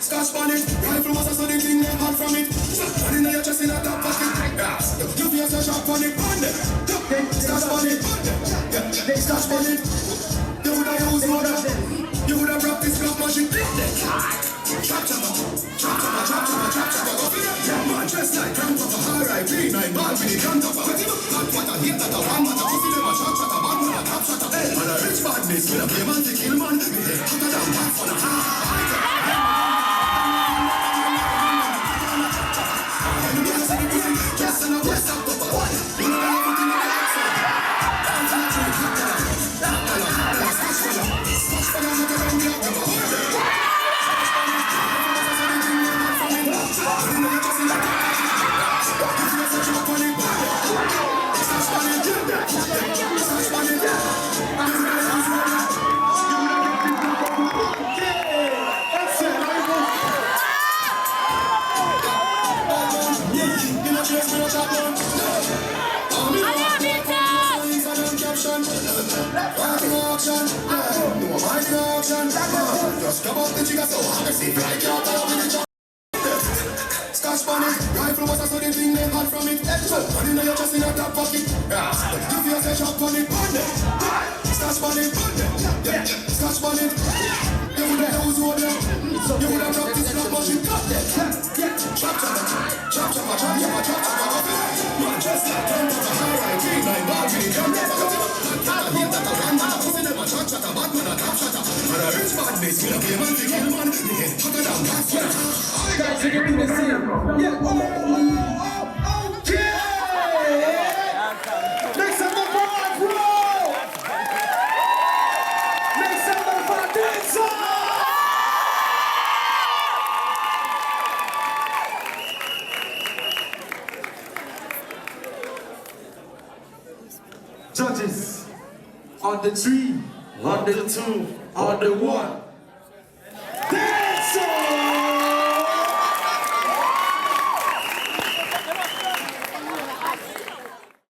Scotch bonnet, rifle was a sudden thing, them hot from it. And in your chest in a top pocket. You feel so sharp on it, Scotch bonnet, Scotch bonnet. You would have used more than you would have wrapped this block machine. Chop chopper, man dressed like grandpapa, R.I.P. 9 ball with the grandpapa. Hot water, hate that a one man, a pussy them a shot shatter, bad man a top shatter. Man a rich badness, with a play man to kill man. Me head hotter than back for the just in a west up of a one. You know everything in the accent. Just come out the jigger so aggressive like you're talking with the job. Scotch bonnet, rifle was a sudden thing, them hot from it. And in your chest in a top pocket. You feel say shot on it, Scotch bonnet, Scotch bonnet. You would have used one there. You would have dropped this block machine. Chop chopper. Man just like grandpapa, R.I.P. 9 ball with the grandpapa. Hear that a one man a pussy them a shot shatter, bad man a top shatter. Man a rich badness, with a play man to kill man. Me head hotter than back for the guys, you can do the same. Yeah, okay. Make some noise for Afro. Make some noise for Dancehall. Judges, on the 3, on the 2, on the 1.